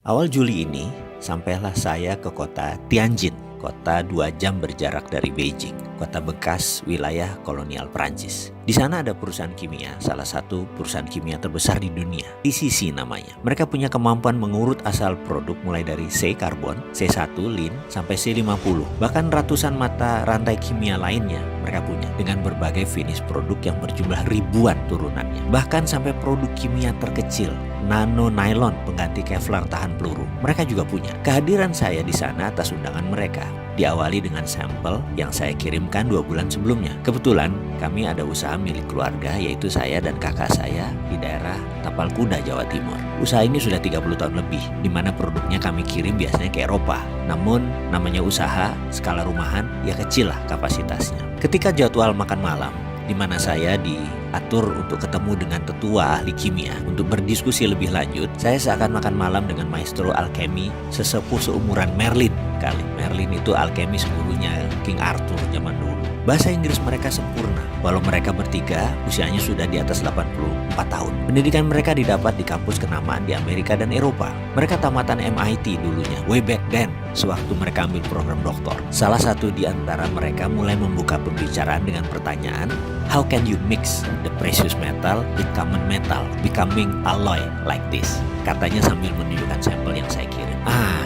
Awal Juli ini, sampailah saya ke kota Tianjin, kota 2 jam berjarak dari Beijing, kota bekas wilayah kolonial Prancis. Di sana ada perusahaan kimia, salah satu perusahaan kimia terbesar di dunia, TCC namanya. Mereka punya kemampuan mengurut asal produk mulai dari C karbon, C1 lin, sampai C50. Bahkan ratusan mata rantai kimia lainnya mereka punya dengan berbagai finish produk yang berjumlah ribuan turunannya. Bahkan sampai produk kimia terkecil, nano nylon pengganti Kevlar tahan peluru, mereka juga punya. Kehadiran saya di sana atas undangan mereka diawali dengan sampel yang saya kirimkan 2 bulan sebelumnya. Kebetulan kami ada usaha milik keluarga, yaitu saya dan kakak saya di daerah Tapal Kuda, Jawa Timur. Usaha ini sudah 30 tahun lebih, di mana produknya kami kirim biasanya ke Eropa. Namun namanya usaha skala rumahan, ya kecil lah kapasitasnya. Ketika jadwal makan malam, di mana saya diatur untuk ketemu dengan tetua ahli kimia untuk berdiskusi lebih lanjut, saya seakan makan malam dengan maestro alkemi sesepuh seumuran Merlin kali. Merlin itu alkemis gurunya King Arthur zaman dulu. Bahasa Inggris mereka sempurna, walau mereka bertiga usianya sudah di atas 84 tahun. Pendidikan mereka didapat di kampus kenamaan di Amerika dan Eropa. Mereka tamatan MIT dulunya, way back then, sewaktu mereka ambil program doktor. Salah satu di antara mereka mulai membuka pembicaraan dengan pertanyaan, how can you mix the precious metal with common metal, becoming alloy like this? Katanya sambil menunjukkan sampel yang saya kirim.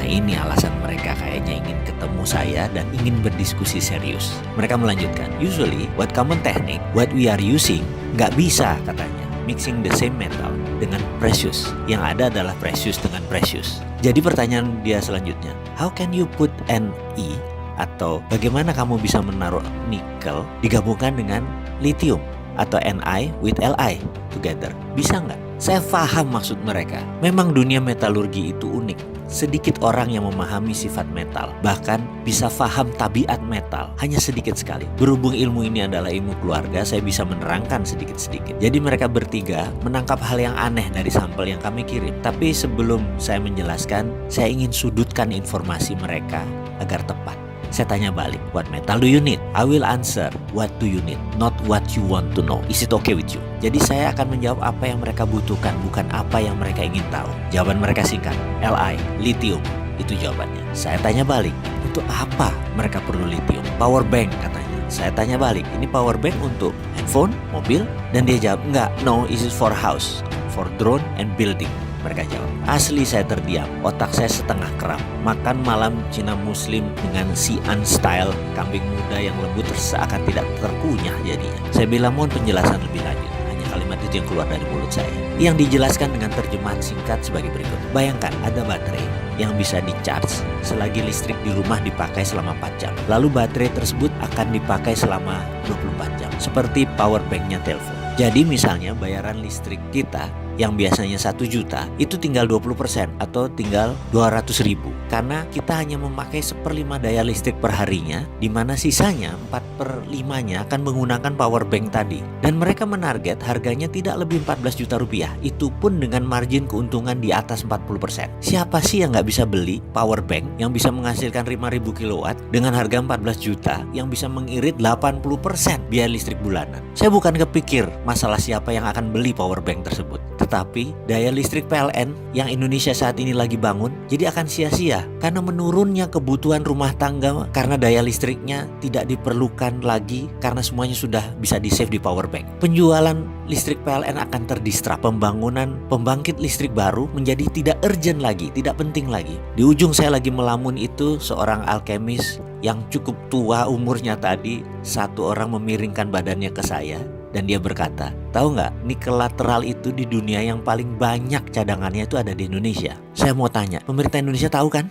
Ini alasan mereka kayaknya ingin ketemu saya dan ingin berdiskusi serius. Mereka melanjutkan, usually what common technique, what we are using, nggak bisa katanya mixing the same metal dengan precious. Yang ada adalah precious dengan precious. Jadi pertanyaan dia selanjutnya, how can you put Ne atau bagaimana kamu bisa menaruh nikel digabungkan dengan lithium atau Ni with Li together? Bisa nggak? Saya paham maksud mereka. Memang dunia metalurgi itu unik. Sedikit orang yang memahami sifat metal, bahkan bisa paham tabiat metal, hanya sedikit sekali. Berhubung ilmu ini adalah ilmu keluarga, saya bisa menerangkan sedikit-sedikit. Jadi mereka bertiga menangkap hal yang aneh dari sampel yang kami kirim. Tapi sebelum saya menjelaskan, saya ingin sudutkan informasi mereka agar tepat. Saya tanya balik, what metal do you need? I will answer, what do you need? Not what you want to know. Is it okay with you? Jadi saya akan menjawab apa yang mereka butuhkan, bukan apa yang mereka ingin tahu. Jawaban mereka singkat, Li, lithium. Itu jawabannya. Saya tanya balik, untuk apa mereka perlu lithium? Power bank katanya. Saya tanya balik, ini power bank untuk handphone, mobil? Dan dia jawab, enggak, no, this is for house, for drone and building. Mereka jawab. Asli saya terdiam, otak saya setengah kram. Makan malam Cina Muslim dengan Xi'an style, kambing muda yang lembut seakan tidak terkunyah jadinya. Saya bilang mohon penjelasan lebih lanjut. Hanya kalimat itu yang keluar dari mulut saya, yang dijelaskan dengan terjemahan singkat sebagai berikut. Bayangkan ada baterai yang bisa di-charge selagi listrik di rumah dipakai selama 4 jam. Lalu baterai tersebut akan dipakai selama 24 jam, seperti power banknya telepon. Jadi misalnya bayaran listrik kita yang biasanya 1 juta itu tinggal 20% atau tinggal 200.000, karena kita hanya memakai 1/5 daya listrik per harinya, di mana sisanya 4/5-nya akan menggunakan power bank tadi. Dan mereka menarget harganya tidak lebih 14 juta rupiah, itu pun dengan margin keuntungan di atas 40%. Siapa sih yang nggak bisa beli power bank yang bisa menghasilkan 5.000 kilowatt dengan harga 14 juta yang bisa mengirit 80% biaya listrik bulanan? Saya bukan kepikir masalah siapa yang akan beli power bank tersebut, tetapi daya listrik PLN yang Indonesia saat ini lagi bangun jadi akan sia-sia karena menurunnya kebutuhan rumah tangga karena daya listriknya tidak diperlukan lagi karena semuanya sudah bisa di-save di power bank. Penjualan listrik PLN akan terdistrap. Pembangunan pembangkit listrik baru menjadi tidak urgent lagi, tidak penting lagi. Di ujung saya lagi melamun itu seorang alkemis yang cukup tua umurnya tadi, satu orang memiringkan badannya ke saya. Dan dia berkata, tahu nggak, nikel lateral itu di dunia yang paling banyak cadangannya itu ada di Indonesia. Saya mau tanya, pemerintah Indonesia tahu kan?